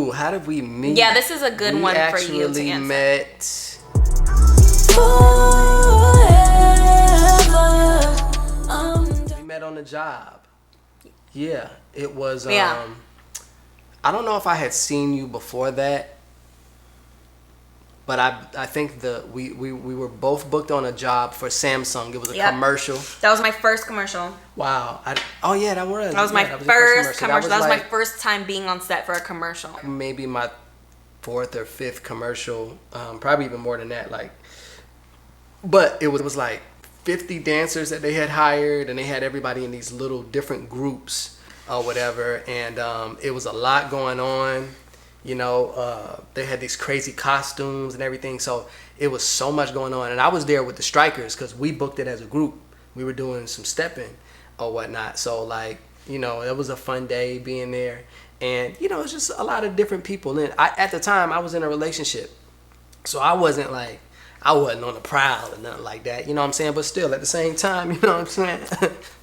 Ooh, how did we meet? Yeah, this is a good one for you to answer. We met on the job. Yeah, it was. Yeah. I don't know if I had seen you before that, but I think we were both booked on a job for Samsung. It was a commercial. That was my first commercial. Wow. That was. That was my first commercial. That was my first time being on set for a commercial. Maybe my fourth or fifth commercial, probably even more than that. But it was like 50 dancers that they had hired, and they had everybody in these little different groups or whatever, and it was a lot going on. They had these crazy costumes and everything, so it was so much going on. And I was there with the strikers because we booked it as a group. We were doing some stepping or whatnot, so it was a fun day being there. And it's just a lot of different people. And at the time I was in a relationship, so I wasn't on the prowl or nothing like that, you know what I'm saying? But still, at the same time, you know what I'm saying?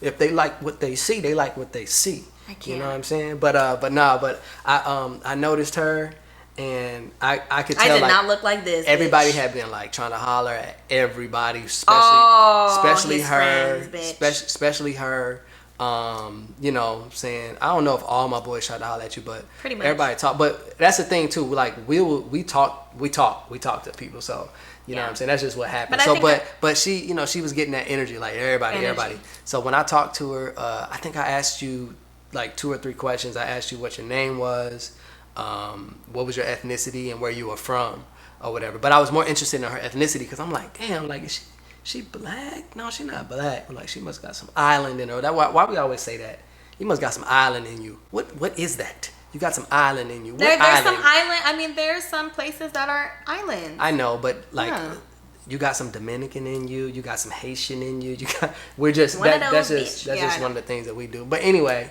If they like what they see, they like what they see. You know what I'm saying? But I noticed her, and I could tell. I did not look like this. Everybody bitch. had been trying to holler at everybody, especially her, friends, especially her. Saying, I don't know if all my boys tried to holler at you, but pretty much everybody talk. But that's the thing too. We talk to people. So you know what I'm saying. That's just what happened. But she, she was getting that energy, like everybody. So when I talked to her, I think I asked you like 2 or 3 questions. I asked you what your name was, what was your ethnicity, and where you were from, or whatever. But I was more interested in her ethnicity because I'm like, damn, like is she black? No, she not black. I'm like, she must got some island in her. Why we always say that? You must got some island in you. What is that? You got some island in you. There's some island. I mean, there's some places that are islands. I know, but you got some Dominican in you. You got some Haitian in you. That's just one of the things that we do. But anyway,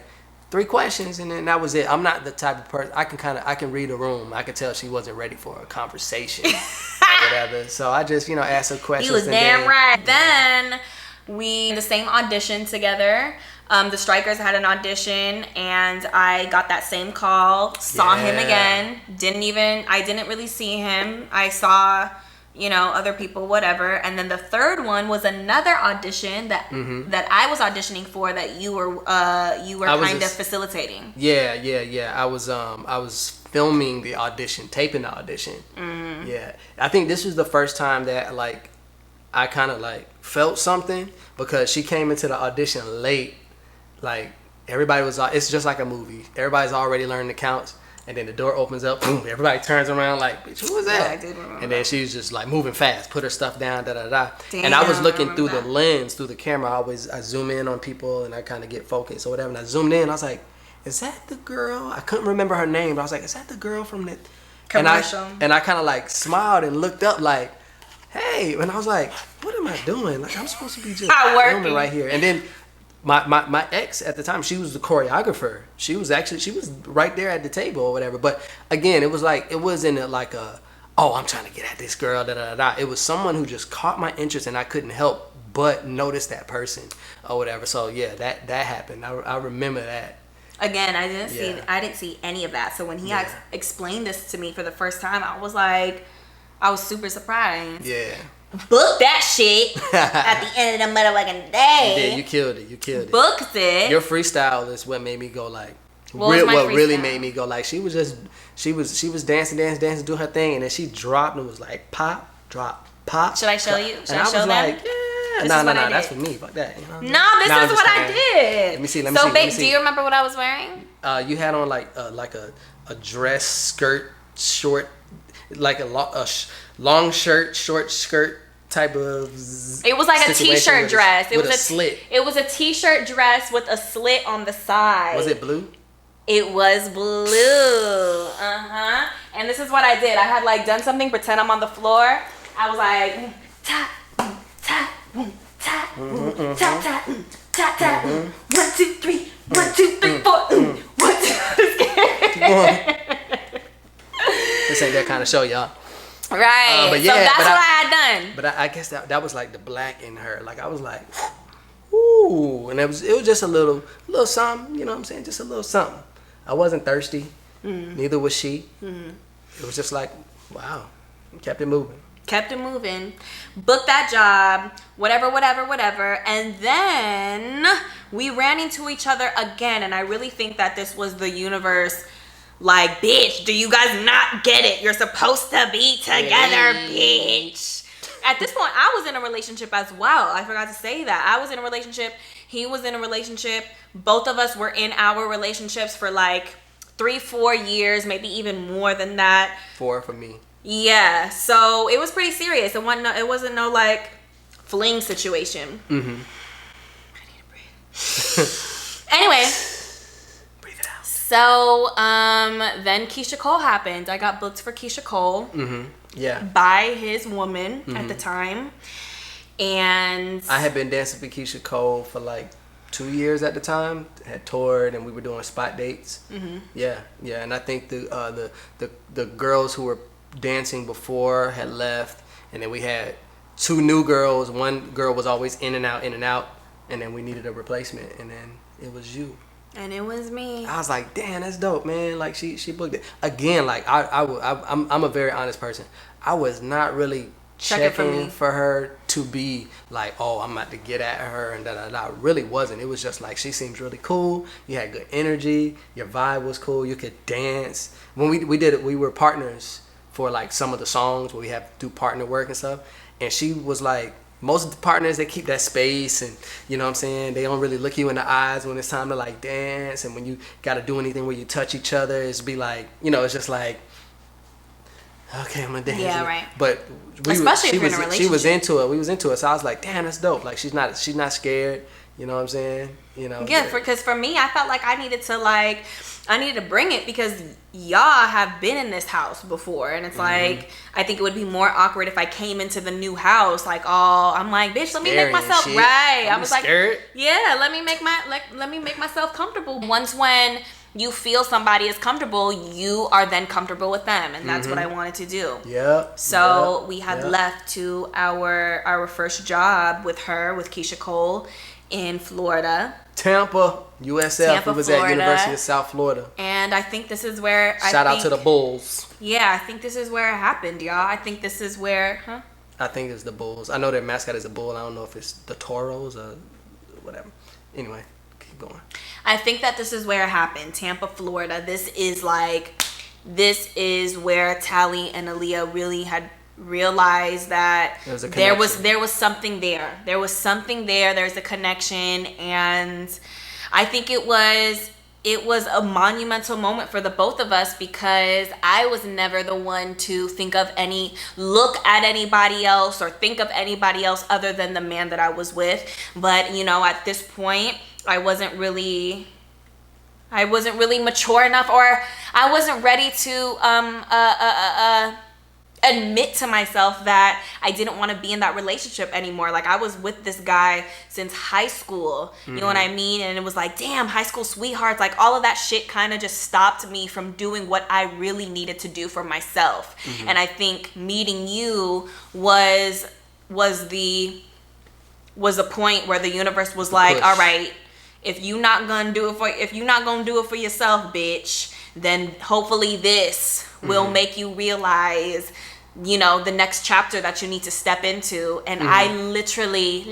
3 questions, and then that was it. I'm not the type of person. I can read a room. I could tell she wasn't ready for a conversation or whatever. So I just asked her questions. He was damn right. Then we did the same audition together. The strikers had an audition, and I got that same call. Saw him again. I didn't really see him. I saw other people, whatever. And then the third one was another audition that I was auditioning for, that you were kind of facilitating. Yeah. I was filming the audition, taping the audition. Mm-hmm. Yeah. I think this was the first time that I kind of felt something, because she came into the audition late. Everybody was, it's just like a movie. Everybody's already learned the counts. And then the door opens up, boom, everybody turns around like, bitch, who was that? Yeah, I did remember. And then she's just moving fast, put her stuff down, da-da-da. And I was looking through the lens, through the camera. I zoom in on people, and I kind of get focused or whatever. And I zoomed in, I was like, is that the girl? I couldn't remember her name, but I was like, is that the girl from the commercial? And I kind of smiled and looked up like, hey. And I was like, what am I doing? I'm supposed to be just filming right here. And then my ex at the time, she was the choreographer. She was right there at the table or whatever. But again, it wasn't I'm trying to get at this girl, da da da. It was someone who just caught my interest, and I couldn't help but notice that person or whatever. So yeah, that happened. I remember that. Again, I didn't see any of that. So when he explained this to me for the first time, I was super surprised. Yeah. Book that shit at the end of the motherfucking day. You did. You killed it. Booked it. Your freestyle is what made me go really made me go she was dancing, do her thing, and then she dropped and was like pop, drop, pop. Should I show you? Should I show them? No, that's for me. Fuck that. No, this is what I did. Let me see. So, babe, do you remember what I was wearing? You had on a dress skirt, short, a long shirt, short skirt type of. It was like a t-shirt dress. It was a slit. It was a t-shirt dress with a slit on the side. Was it blue? It was blue. And this is what I did. I had done something, pretend I'm on the floor. I was like, tap, tap, tap, tap, tap, tap, tap. 1, 2, 3, 1, 2, 3, 4. 1, 2. This ain't that kind of show, y'all. Right. So that's what I had done. But I guess that was the black in her. I was like, ooh, and it was just a little something. You know what I'm saying? Just a little something. I wasn't thirsty. Neither was she. It was just like, wow, kept it moving. Kept it moving, booked that job, whatever. And then we ran into each other again. And I really think that this was the universe like, bitch, do you guys not get it? You're supposed to be together, bitch. At this point, I was in a relationship as well. I forgot to say that. I was in a relationship. He was in a relationship. Both of us were in our relationships for like 3-4 years, maybe even more than that. 4 for me. Yeah, so it was pretty serious. It wasn't no like fling situation. I need to breathe. Anyway, Breathe it out. so then Keisha Cole happened. I got booked for Keisha Cole. Yeah. By his woman at the time, and I had been dancing for Keisha Cole for like 2 years at the time. Had toured and we were doing spot dates. Yeah, and I think the girls who were dancing before had left, and then we had 2 new girls. One girl was always in and out, and then we needed a replacement, and then it was you. And it was me. I was like, damn, that's dope, man. Like she booked it again. Like I'm a very honest person. I was not really checking for her to be like, oh, I'm about to get at her and da. I really wasn't. It was just like, she seems really cool. You had good energy. Your vibe was cool. You could dance. When we did it, we were partners for like some of the songs where we have to do partner work and stuff. And she was like, most of the partners, they keep that space, and you know what I'm saying, they don't really look you in the eyes when it's time to like dance, and when you got to do anything where you touch each other, it's be like, you know, it's just like, okay, I'm gonna dance. Yeah, right. But especially if you're in a relationship. She was into it. We was into it. So I was like, damn, that's dope. Like she's not scared. You know what I'm saying? You know. Yeah, because for me, I felt like I needed to bring it because y'all have been in this house before, and it's like, I think it would be more awkward if I came into the new house like, oh, I'm like, bitch, let me make myself right. I was scared. Like, yeah, let me make myself comfortable. Once when you feel somebody is comfortable, you are then comfortable with them, and that's what I wanted to do. Yep. So we had left to our first job with Keisha Cole in Florida. Tampa, USF. Tampa, we was Florida. at University of South Florida. And I think this is where Shout out to the Bulls. Yeah, I think this is where it happened, y'all. I think this is where, I think it's the Bulls. I know their mascot is a bull. I don't know if it's the Toros or whatever. Anyway, keep going. I think that this is where it happened. Tampa, Florida. This is where Tally and Aaliyah really had realized that there was something there. There was something there. There's a connection, and I think it was a monumental moment for the both of us because I was never the one to look at anybody else or think of anybody else other than the man that I was with. But you know, at this point, I wasn't really mature enough, or I wasn't ready to admit to myself that I didn't want to be in that relationship anymore. Like, I was with this guy since high school, you know what I mean? And it was like, damn, high school sweethearts, like all of that shit kind of just stopped me from doing what I really needed to do for myself. And I think meeting you was the point where the universe was like, all right, if you're not gonna do it for yourself, bitch, then hopefully this will make you realize, you know, the next chapter that you need to step into. And I literally,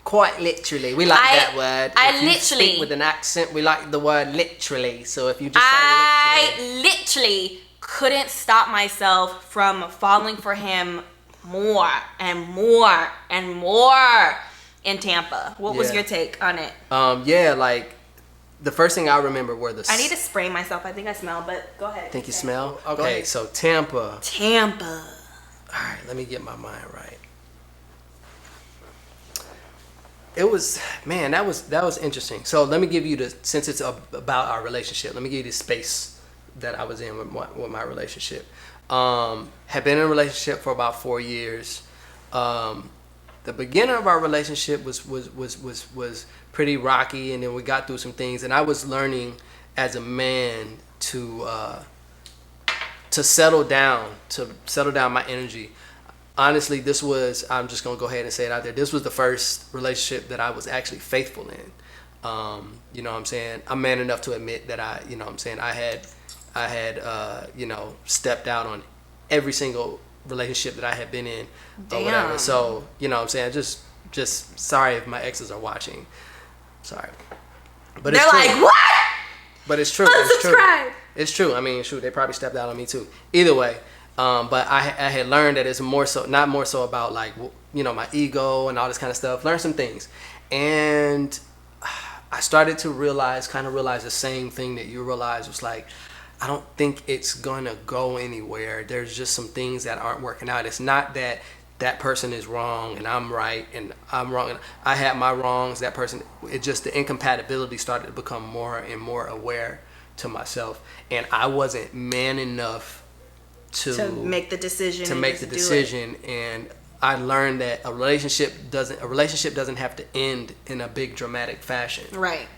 quite literally, we like that word. If you speak with an accent, we like the word literally. So if you just I literally couldn't stop myself from falling for him more and more and more in Tampa. What was your take on it? Like the first thing I remember were I need to spray myself. I think I smell, but go ahead. Think you smell? Okay, so Tampa. All right, let me get my mind right. It was, man, that was interesting. So let me give you since it's about our relationship, let me give you the space that I was in with my relationship. Had been in a relationship for about 4 years. The beginning of our relationship was pretty rocky, and then we got through some things, and I was learning as a man to settle down my energy. Honestly, I'm just gonna go ahead and say it out there, this was the first relationship that I was actually faithful in. You know what I'm saying? I'm man enough to admit that I had I had stepped out on every single relationship that I had been in or whatever. Damn. So you know what I'm saying, just sorry if my exes are watching. Sorry, but They're it's true. like, what? But it's true. It's true. Unsubscribe. It's true. I mean, shoot, they probably stepped out on me too. Either way, but I had learned that it's not more so about like my ego and all this kind of stuff. Learn some things, and I started to realize the same thing that you realized, was like, I don't think it's gonna go anywhere. There's just some things that aren't working out. It's not that person is wrong and I'm right, and I'm wrong and I had my wrongs. That person, it just, the incompatibility started to become more and more aware to myself, and I wasn't man enough to make the decision. And I learned that a relationship doesn't have to end in a big dramatic fashion. Right.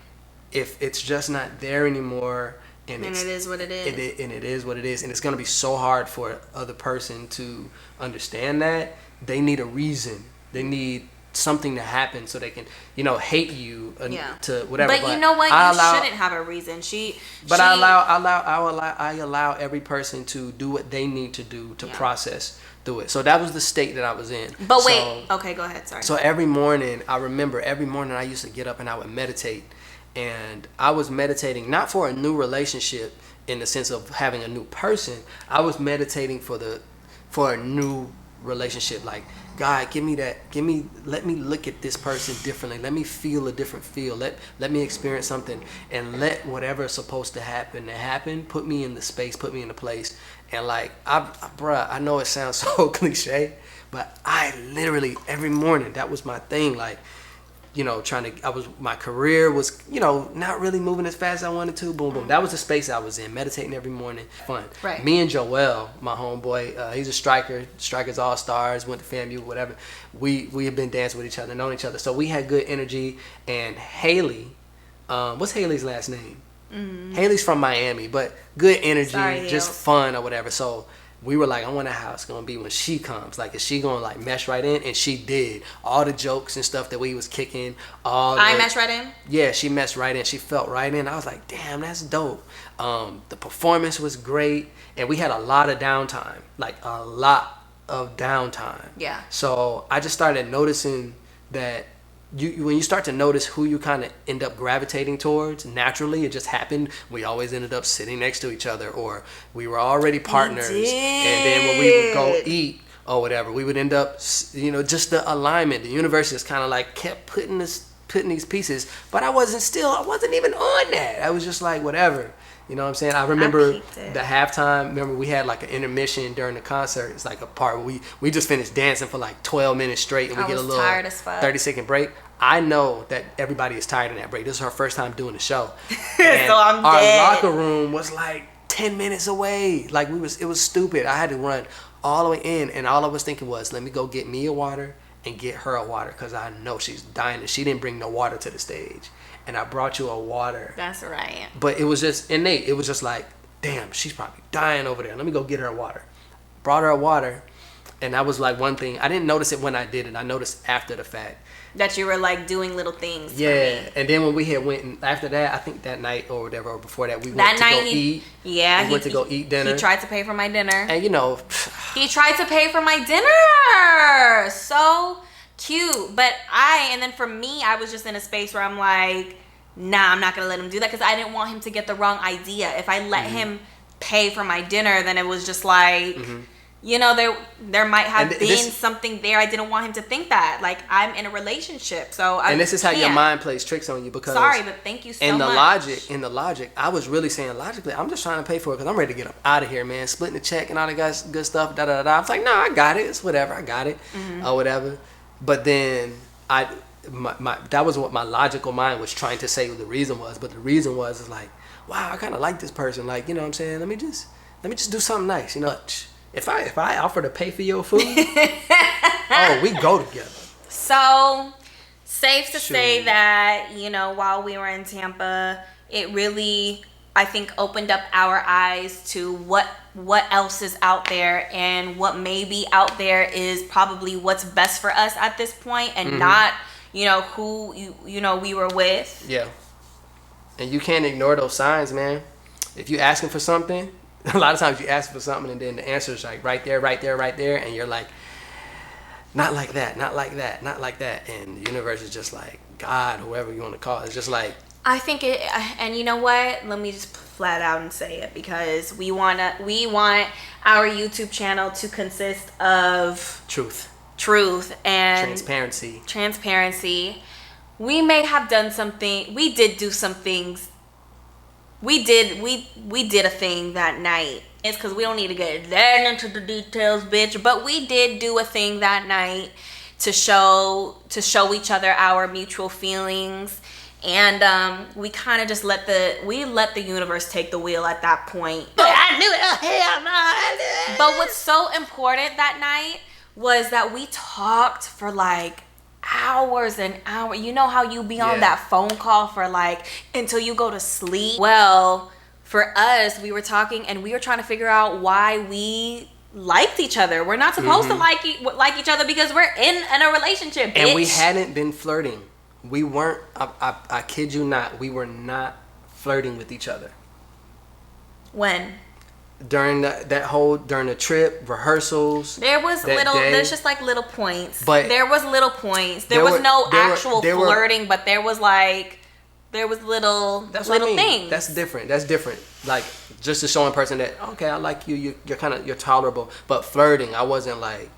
If it's just not there anymore, and it is what it is. It is what it is, and it's going to be so hard for other person to understand that. They need a reason. They need something to happen so they can, hate you to whatever. But you know what? You shouldn't have a reason. I allow every person to do what they need to do to process through it. So that was the state that I was in. But wait, okay, go ahead. Sorry. So every morning I used to get up and I would meditate. And I was meditating not for a new relationship in the sense of having a new person. I was meditating for a new relationship. Like, God, let me look at this person differently. Let me feel a different feel. Let me experience something, and let whatever's supposed to happen. Put me in the space, put me in the place. And like, I know it sounds so cliche, but I literally every morning, that was my thing. Like, my career was, not really moving as fast as I wanted to. Boom, boom. That was the space I was in, meditating every morning. Fun. Right. Me and Joel, my homeboy, he's a striker, Strikers All-Stars, went to FAMU, whatever. We have been dancing with each other, known each other. So we had good energy. And Haley, what's Haley's last name? Mm-hmm. Haley's from Miami, but good energy, just fun or whatever. So we were like, I wonder how it's gonna be when she comes. Like, is she gonna like mesh right in? And she did. All the jokes and stuff that we was kicking. I meshed right in? Yeah, she meshed right in. She felt right in. I was like, damn, that's dope. The performance was great, and we had a lot of downtime. Like a lot of downtime. Yeah. So I just started noticing that when you start to notice who you kind of end up gravitating towards, naturally, it just happened. We always ended up sitting next to each other, or we were already partners. And then when we would go eat or whatever, we would end up, just the alignment. The universe just kind of like kept putting these pieces, but I wasn't even on that. I was just like, whatever. You know what I'm saying? I remember the halftime. Remember, we had like an intermission during the concert. It's like a part where we just finished dancing for like 12 minutes straight, and we get a little 30-second break. I know that everybody is tired in that break. This is her first time doing the show. And so I'm our dead. locker room was like 10 minutes away. Like it was stupid. I had to run all the way in, and all I was thinking was, let me go get me a water and get her a water, because I know she's dying and she didn't bring no water to the stage. And I brought you a water. That's right. But it was just innate. It was just like, damn, she's probably dying over there. Let me go get her a water. Brought her a water, and that was like one thing. I didn't notice it when I did it. I noticed after the fact. That you were like doing little things. Yeah, for me. and then when we had went, and after that, I think that night or whatever, or before that, we went to go eat. Yeah, we went to go eat dinner. He tried to pay for my dinner. And he tried to pay for my dinner. So cute. But and then for me, I was just in a space where I'm like, nah, I'm not gonna let him do that, because I didn't want him to get the wrong idea. If I let him pay for my dinner, then it was just like, there might have been something there. I didn't want him to think that. Like, I'm in a relationship, so this is how your mind plays tricks on you, because sorry, but thank you so much. In the logic, I was really saying logically, I'm just trying to pay for it because I'm ready to get up out of here, man. Splitting the check and all that good stuff. Da da da. I was like, no, I got it. It's whatever. I got it, or whatever. But then that was what my logical mind was trying to say the reason was. But the reason was like, wow, I kind of like this person. Like, you know what I'm saying? Let me just do something nice. If I offer to pay for your food, we go together. So, safe to say that, while we were in Tampa, it really, I think, opened up our eyes to what else is out there, and what may be out there is probably what's best for us at this point, and not, who we were with. Yeah. And you can't ignore those signs, man. If you asking for something, a lot of times you ask for something and then the answer is like right there, right there, right there, and you're like, not like that, not like that, not like that, and the universe is just like God, whoever you want to call it, it's just like. I think it, and you know what? Let me just flat out and say it, because we want our YouTube channel to consist of truth and transparency. We may have done something. We did do some things. We did a thing that night. It's because we don't need to get that into the details, bitch. But we did do a thing that night to show each other our mutual feelings. And we kind of just let the universe take the wheel at that point. I knew it. Oh, hell no, I knew it. But what's so important that night was that we talked for like hours and hours. You know how you be on that phone call for like until you go to sleep? Well, for us, we were talking and we were trying to figure out why we liked each other. We're not supposed to like each other because we're in a relationship, bitch. And we hadn't been flirting. We weren't, I kid you not, we were not flirting with each other. When? During during the trip, rehearsals. There's just like little points. But there was little points. There was no actual flirting, but there was little things. That's different. Like, just to show a person that, okay, I like you, you're tolerable. But flirting, I wasn't like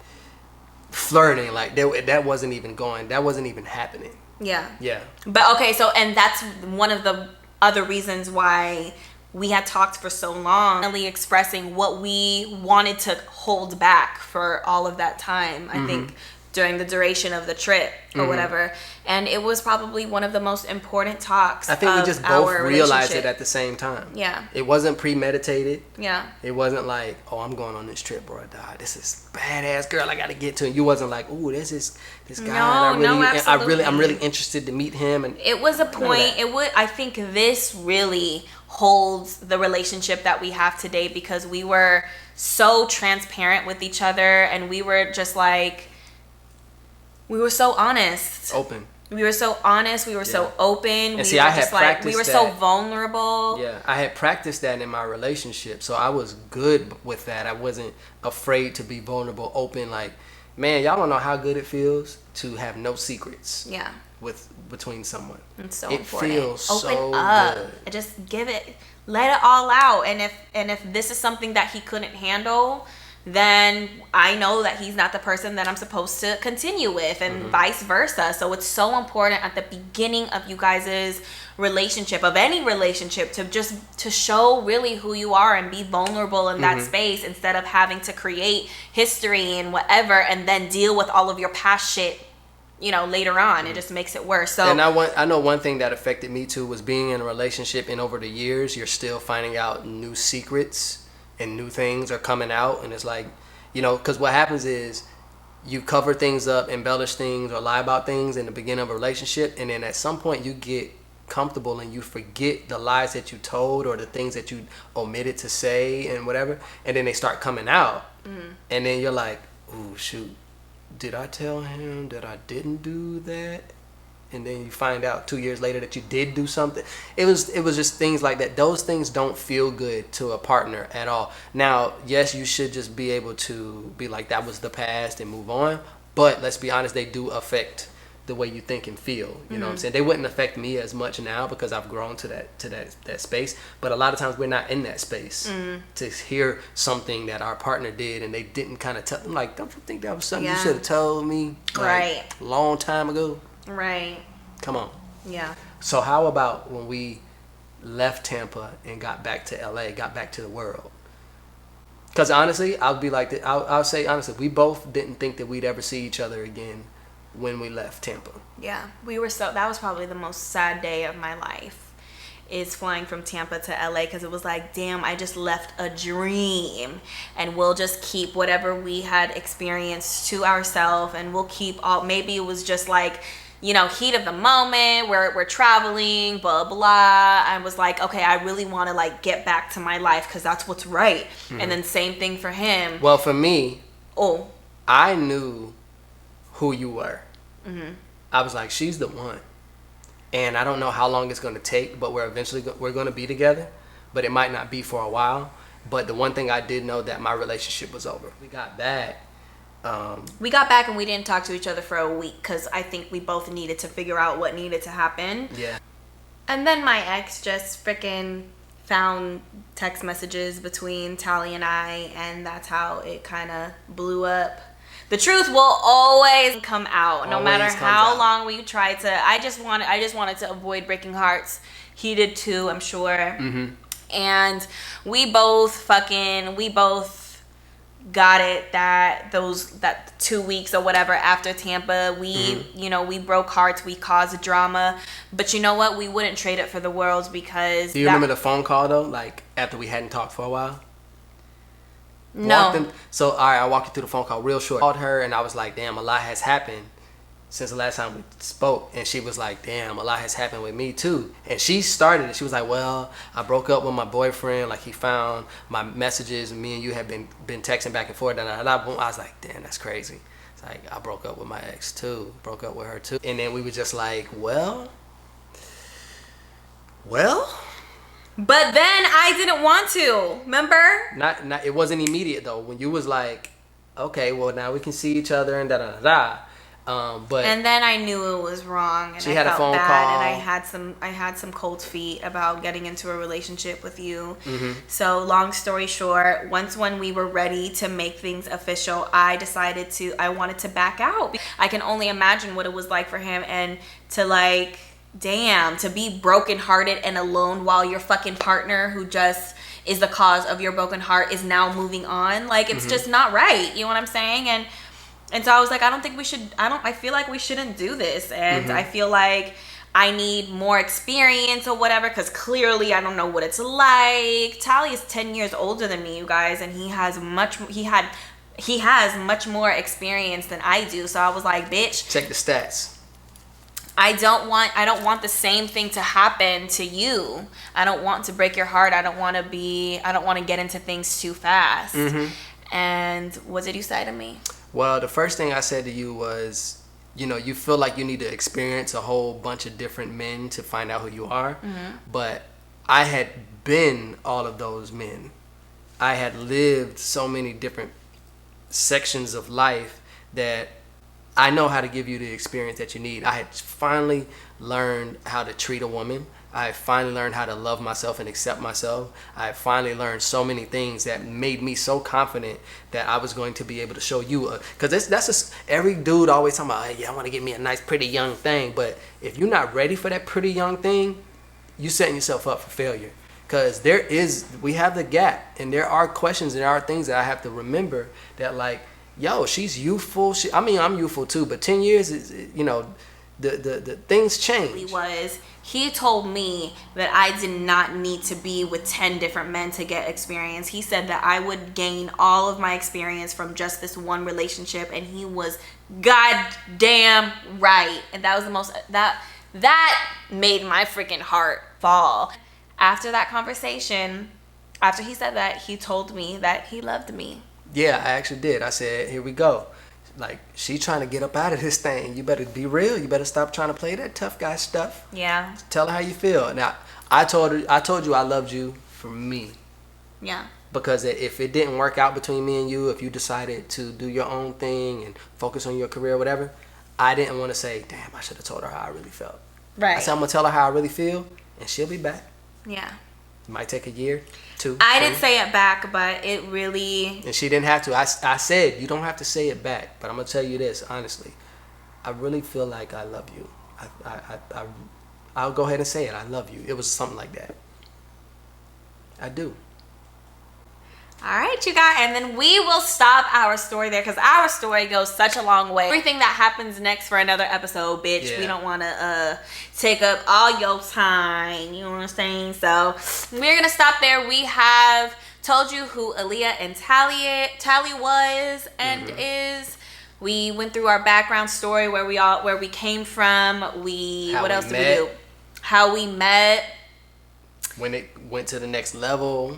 flirting. Like, that wasn't even happening. Yeah. But okay, so, and that's one of the other reasons why we had talked for so long, really expressing what we wanted to hold back for all of that time. I think during the duration of the trip or whatever. And it was probably one of the most important talks. I think we just both realized it at the same time. Yeah. It wasn't premeditated. Yeah. It wasn't like, oh, I'm going on this trip, bro. This is badass girl I got to get to. And you wasn't like, ooh, this guy. Absolutely. I'm really interested to meet him. And it was a point. I think this really holds the relationship that we have today, because we were so transparent with each other, and we were just like, we were so honest. Open. We were so honest. We were so open. And see, I had practiced we were so vulnerable. Yeah, I had practiced that in my relationship, so I was good with that. I wasn't afraid to be vulnerable, open. Like, man, y'all don't know how good it feels to have no secrets. Yeah. Between someone. It's so important. It feels open so up. good. Just let it all out. And if this is something that he couldn't handle, then I know that he's not the person that I'm supposed to continue with, and vice versa. So it's so important at the beginning of you guys' relationship, of any relationship, to show really who you are and be vulnerable in that space, instead of having to create history and whatever and then deal with all of your past shit, later on. It just makes it worse. So, and I know one thing that affected me too was being in a relationship, and over the years you're still finding out new secrets and new things are coming out, and it's like, because what happens is you cover things up, embellish things, or lie about things in the beginning of a relationship, and then at some point you get comfortable and you forget the lies that you told or the things that you omitted to say and whatever, and then they start coming out, and then you're like, ooh, shoot, did I tell him that I didn't do that? And then you find out 2 years later that you did do something. It was just things like that. Those things don't feel good to a partner at all. Now, yes, you should just be able to be like, that was the past, and move on. But let's be honest, they do affect the way you think and feel. You know what I'm saying? They wouldn't affect me as much now because I've grown to that space. But a lot of times we're not in that space to hear something that our partner did and they didn't kind of tell them. Like, don't you think that was something you should have told me a long time ago? Right. Come on. Yeah. So how about when we left Tampa and got back to LA, got back to the world? Because honestly, I'll say honestly, we both didn't think that we'd ever see each other again when we left Tampa. Yeah. That was probably the most sad day of my life, is flying from Tampa to LA, because it was like, damn, I just left a dream, and we'll just keep whatever we had experienced to ourselves, and we'll keep maybe it was just like, heat of the moment, we're traveling, blah, blah. I was like, okay, I really want to like get back to my life because that's what's right. And then same thing for him. Well, for me, I knew who you were. I was like, she's the one. And I don't know how long it's going to take, but we're going to be together. but it might not be for a while. But the one thing I did know, that my relationship was over. We got back. We got back and we didn't talk to each other for a week because I think we both needed to figure out what needed to happen. Yeah. And then my ex just freaking found text messages between Tally and I, and that's how it kind of blew up. The truth will always come out, no matter how long we try to. I just wanted to avoid breaking hearts. He did too, I'm sure. Mm-hmm. And we both got it that 2 weeks or whatever after Tampa, we broke hearts, we caused drama, but you know what, we wouldn't trade it for the world. Because do you remember the phone call though, like after we hadn't talked for a while? No. So all right, I walked you through the phone call real short. I called her and I was like, damn, a lot has happened since the last time we spoke. And she was like, damn, a lot has happened with me too. And she started it. She was like, well, I broke up with my boyfriend. Like, he found my messages and me and you have been texting back and forth. And I was like, damn, that's crazy. It's like, I broke up with my ex too. Broke up with her too. And then we were just like, well. But then I didn't want to. Remember? Not. It wasn't immediate though. When you was like, okay, well now we can see each other and da da da. But and then I knew it was wrong, and she I had felt a phone bad, call, and I had some cold feet about getting into a relationship with you. Mm-hmm. So long story short, when we were ready to make things official, I wanted to back out. I can only imagine what it was like for him, and to like, damn, to be brokenhearted and alone while your fucking partner, who just is the cause of your broken heart, is now moving on. Like, it's just not right. You know what I'm saying? And so I was like, I feel like we shouldn't do this. And I feel like I need more experience or whatever, because clearly I don't know what it's like. Tally is 10 years older than me, you guys, and he has much more experience than I do. So I was like, bitch, check the stats. I don't want the same thing to happen to you. I don't want to break your heart. I don't want to get into things too fast. And what did you say to me? Well, the first thing I said to you was, you feel like you need to experience a whole bunch of different men to find out who you are. But I had been all of those men. I had lived so many different sections of life that I know how to give you the experience that you need. I had finally learned how to treat a woman. I had finally learned how to love myself and accept myself. I had finally learned so many things that made me so confident that I was going to be able to show you. Because every dude always talking about, hey, yeah, I want to get me a nice, pretty young thing. But if you're not ready for that pretty young thing, you're setting yourself up for failure. Because we have the gap. And there are questions and there are things that I have to remember that, like, yo, she's youthful. I'm youthful too, but 10 years is, the things change. He told me that I did not need to be with 10 different men to get experience. He said that I would gain all of my experience from just this one relationship, and he was goddamn right. And that was that made my freaking heart fall. After that conversation, after he said that, he told me that he loved me. Yeah, I actually did. I said, here we go. Like, she trying to get up out of this thing. You better be real. You better stop trying to play that tough guy stuff. Yeah. Tell her how you feel. Now, I told you I loved you for me. Yeah. Because if it didn't work out between me and you, if you decided to do your own thing and focus on your career or whatever, I didn't want to say, damn, I should have told her how I really felt. Right. I said, I'm going to tell her how I really feel, and she'll be back. Yeah. It might take a year, 2. I didn't say it back, but it really... And she didn't have to. I said, you don't have to say it back. But I'm going to tell you this, honestly. I really feel like I love you. I'll go ahead and say it. I love you. It was something like that. I do. All right, you guys. And then we will stop our story there, because our story goes such a long way. Everything that happens next for another episode, bitch. Yeah. We don't want to take up all your time. You know what I'm saying? So we're going to stop there. We have told you who Aaliyah and Tally was and is. We went through our background story, where we came from. What else did we do? How we met. When it went to the next level.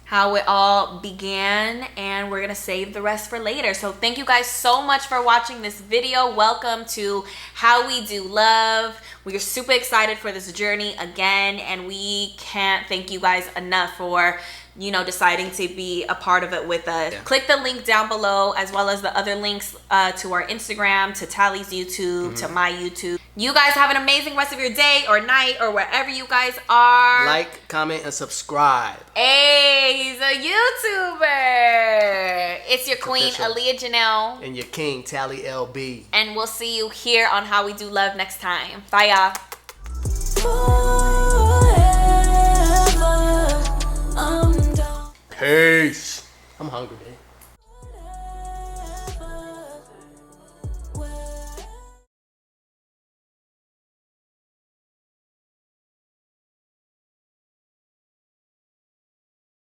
how it all began, and we're gonna save the rest for later. So thank you guys so much for watching this video. Welcome to How We Do Love. We are super excited for this journey again, and we can't thank you guys enough for deciding to be a part of it with us. Click the link down below, as well as the other links to our Instagram, to Tally's YouTube, to my YouTube. You guys have an amazing rest of your day or night or wherever you guys are. Like, comment, and subscribe. Hey, he's a YouTuber. It's your queen, Official. Aaliyah Janelle. And your king, Tally LB. And we'll see you here on How We Do Love next time. Bye, y'all. Peace. I'm hungry, man.